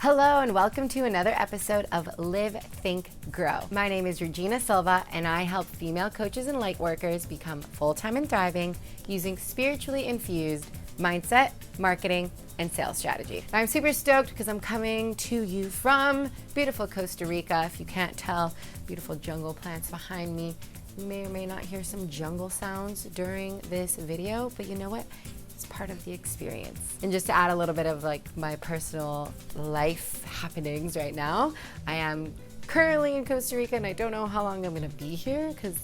Hello and welcome to another episode of Live, Think, Grow. My name is 𝗳𝗂𝗃 Silva and I help female coaches and light workers become full-time and thriving using spiritually infused mindset, marketing, and sales strategy. I'm super stoked because I'm coming to you from beautiful Costa Rica. If you can't tell, beautiful jungle plants behind me. You may or may not hear some jungle sounds during this video, but you know what? It's part of the experience. And just to add a little bit of like my personal life happenings right now, I am currently in Costa Rica and I don't know how long I'm gonna be here because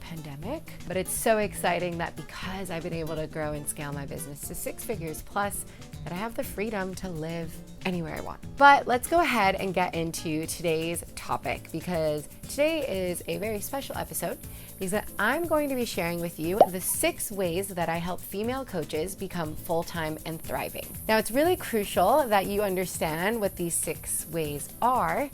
pandemic, but it's so exciting that because I've been able to grow and scale my business to 6 figures plus, that I have the freedom to live anywhere I want. But let's go ahead and get into today's topic because today is a very special episode because I'm going to be sharing with you the 6 ways that I help female coaches become full-time and thriving. Now, it's really crucial that you understand what these 6 ways are,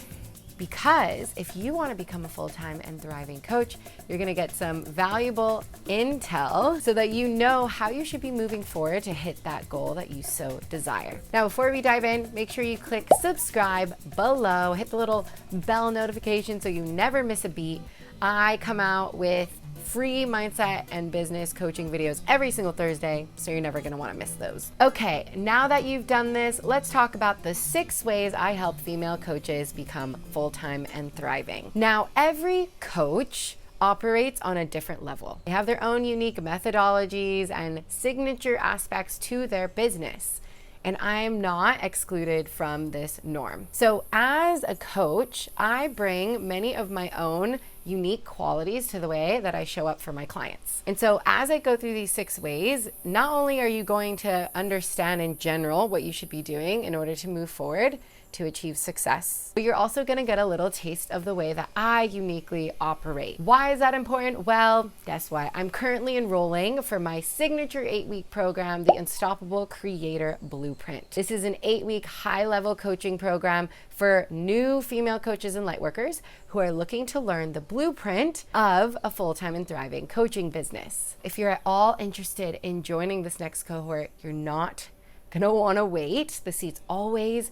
because if you want to become a full-time and thriving coach, you're going to get some valuable intel so that you know how you should be moving forward to hit that goal that you so desire. Now, before we dive in, make sure you click subscribe below, hit the little bell notification so you never miss a beat. I come out with free mindset and business coaching videos every single Thursday, so you're never gonna wanna miss those. Okay, now that you've done this, let's talk about the 6 ways I help female coaches become full-time and thriving. Now, every coach operates on a different level. They have their own unique methodologies and signature aspects to their business. And I'm not excluded from this norm. So as a coach, I bring many of my own unique qualities to the way that I show up for my clients. And so as I go through these 6 ways, not only are you going to understand in general what you should be doing in order to move forward to achieve success, but you're also going to get a little taste of the way that I uniquely operate. Why is that important? Well, guess what? I'm currently enrolling for my signature 8-week program, the Unstoppable Creator Blueprint. This is an 8-week high-level coaching program for new female coaches and lightworkers who are looking to learn the blueprint of a full-time and thriving coaching business. If you're at all interested in joining this next cohort, you're not gonna wanna wait. The seats always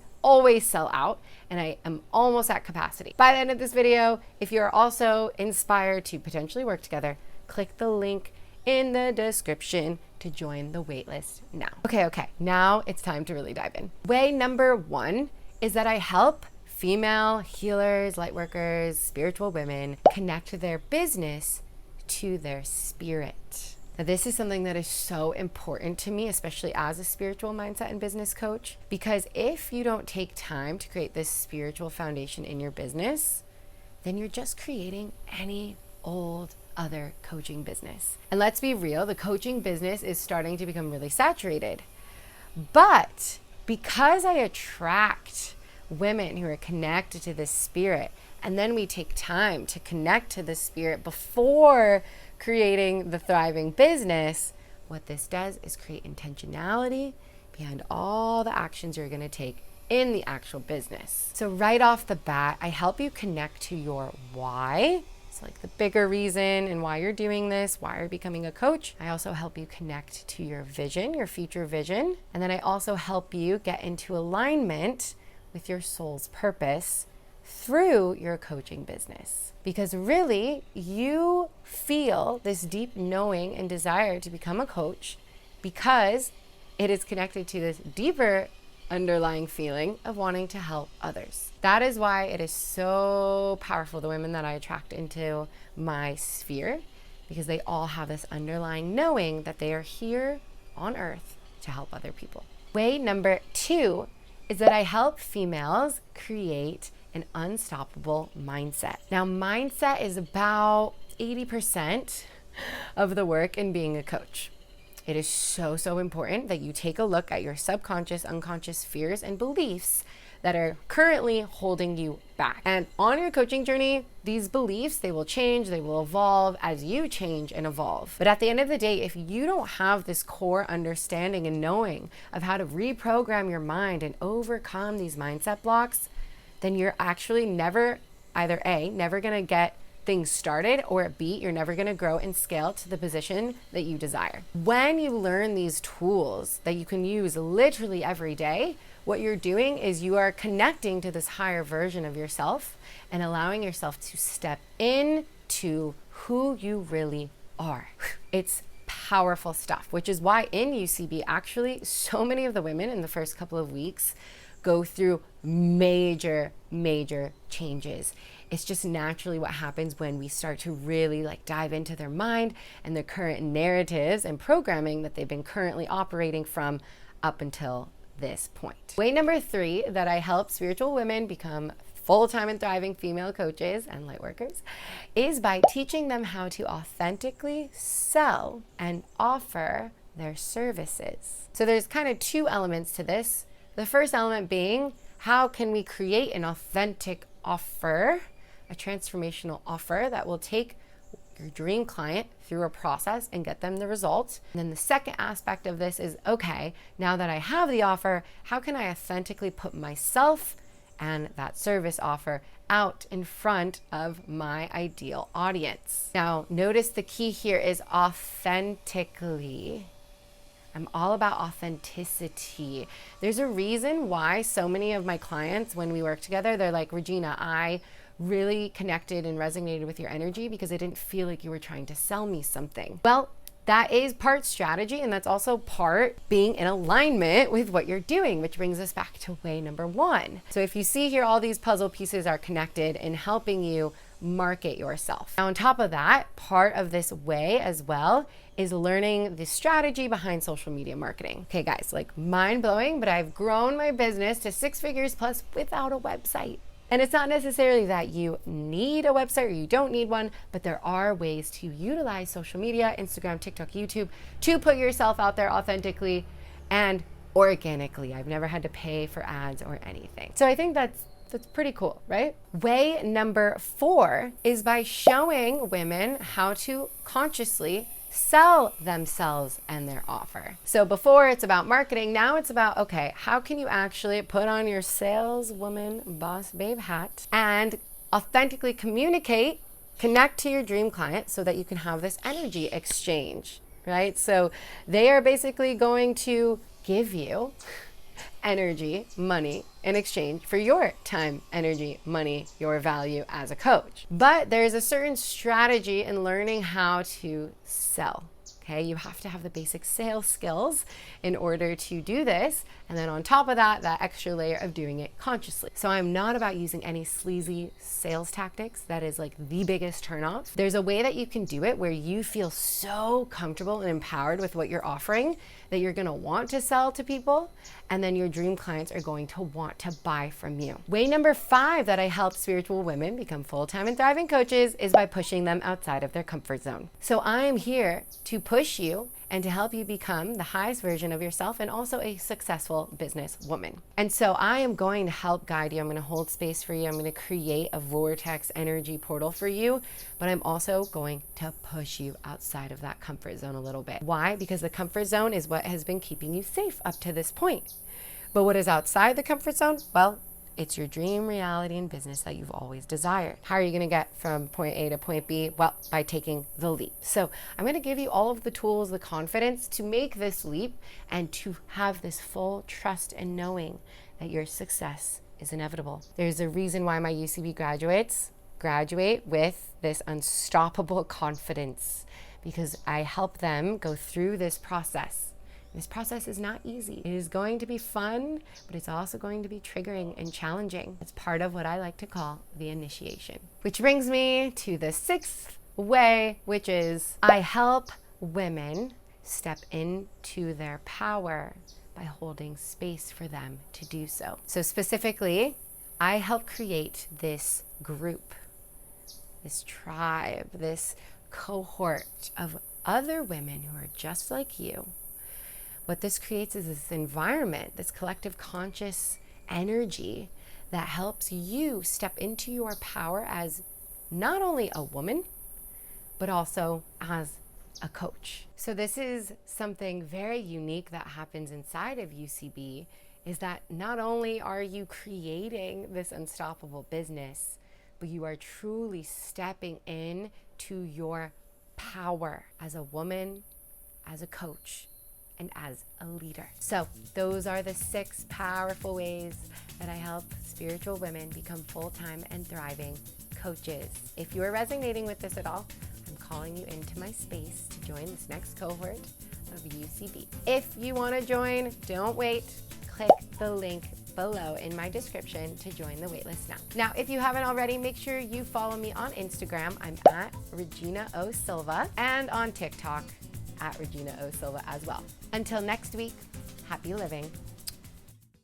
sell out, and I am almost at capacity. By the end of this video, if you're also inspired to potentially work together, click the link in the description to join the waitlist now. Okay, now it's time to really dive in. Way number 1 is that I help female healers, lightworkers, spiritual women connect their business to their spirit. Now, this is something that is so important to me, especially as a spiritual mindset and business coach, because if you don't take time to create this spiritual foundation in your business, then you're just creating any old other coaching business. And let's be real, the coaching business is starting to become really saturated. But because I attract women who are connected to the spirit, and then we take time to connect to the spirit before creating the thriving business, what this does is create intentionality behind all the actions you're going to take in the actual business. So right off the bat, I help you connect to your why. It's like the bigger reason and why you're doing this, why you're becoming a coach. I also help you connect to your vision, your future vision. And then I also help you get into alignment with your soul's purpose through your coaching business. Because really, you feel this deep knowing and desire to become a coach because it is connected to this deeper underlying feeling of wanting to help others. That is why it is so powerful, the women that I attract into my sphere, because they all have this underlying knowing that they are here on earth to help other people. Way number 2 is that I help females create an unstoppable mindset. Now, mindset is about 80% of the work in being a coach. It is so important that you take a look at your subconscious, unconscious fears and beliefs that are currently holding you back. And on your coaching journey, these beliefs, they will change, they will evolve as you change and evolve. But at the end of the day, if you don't have this core understanding and knowing of how to reprogram your mind and overcome these mindset blocks, then you're actually never, either A, never gonna get things started, or B, you're never gonna grow and scale to the position that you desire. When you learn these tools that you can use literally every day, what you're doing is you are connecting to this higher version of yourself and allowing yourself to step into who you really are. It's powerful stuff, which is why in UCB, actually, so many of the women in the first couple of weeks go through major changes. It's just naturally what happens when we start to really like dive into their mind and their current narratives and programming that they've been currently operating from up until this point. Way number 3 that I help spiritual women become full-time and thriving female coaches and light workers is by teaching them how to authentically sell and offer their services. So there's kind of 2 elements to this. The first element being, how can we create an authentic offer, a transformational offer that will take your dream client through a process and get them the results. And then the second aspect of this is, okay, now that I have the offer, how can I authentically put myself and that service offer out in front of my ideal audience? Now, notice the key here is authentically. I'm all about authenticity. There's a reason why so many of my clients, when we work together, they're like, Regina, I really connected and resonated with your energy because I didn't feel like you were trying to sell me something. Well, that is part strategy, and that's also part being in alignment with what you're doing, which brings us back to way number 1. So if you see here, all these puzzle pieces are connected in helping you market yourself. Now, on top of that, part of this way as well is learning the strategy behind social media marketing. Okay, guys, like mind blowing, but I've grown my business to 6 figures plus without a website. And it's not necessarily that you need a website or you don't need one, but there are ways to utilize social media, Instagram, TikTok, YouTube, to put yourself out there authentically and organically. I've never had to pay for ads or anything. So I think that's pretty cool, right? Way number 4 is by showing women how to consciously sell themselves and their offer. So before it's about marketing, now it's about, okay, how can you actually put on your saleswoman boss babe hat and authentically communicate, connect to your dream client so that you can have this energy exchange, right? So they are basically going to give you energy, money in exchange for your time, energy, money, your value as a coach. But there's a certain strategy in learning how to sell. Okay, you have to have the basic sales skills in order to do this. And then on top of that, that extra layer of doing it consciously. So I'm not about using any sleazy sales tactics. That is like the biggest turnoff. There's a way that you can do it where you feel so comfortable and empowered with what you're offering that you're gonna want to sell to people, and then your dream clients are going to want to buy from you. Way number 5 that I help spiritual women become full-time and thriving coaches is by pushing them outside of their comfort zone. So I'm here to push you and to help you become the highest version of yourself and also a successful business woman. And so I am going to help guide you. I'm going to hold space for you. I'm going to create a vortex energy portal for you, but I'm also going to push you outside of that comfort zone a little bit. Why? Because the comfort zone is what has been keeping you safe up to this point. But what is outside the comfort zone? Well, it's your dream reality and business that you've always desired. How are you going to get from point A to point B? Well, by taking the leap. So I'm going to give you all of the tools, the confidence to make this leap and to have this full trust and knowing that your success is inevitable. There's a reason why my UCB graduates graduate with this unstoppable confidence, because I help them go through this process. This process is not easy. It is going to be fun, but it's also going to be triggering and challenging. It's part of what I like to call the initiation. Which brings me to the 6th way, which is I help women step into their power by holding space for them to do so. So specifically, I help create this group, this tribe, this cohort of other women who are just like you. What this creates is this environment, this collective conscious energy that helps you step into your power as not only a woman, but also as a coach. So this is something very unique that happens inside of UCB, is that not only are you creating this unstoppable business, but you are truly stepping in to your power as a woman, as a coach, and as a leader. So those are the 6 powerful ways that I help spiritual women become full-time and thriving coaches. If you are resonating with this at all, I'm calling you into my space to join this next cohort of UCB. If you want to join, don't wait. Click the link below in my description to join the waitlist now. Now, if you haven't already, make sure you follow me on Instagram. I'm at Regina O. Silva, and on TikTok at Regina O. Silva as well. Until next week, happy living.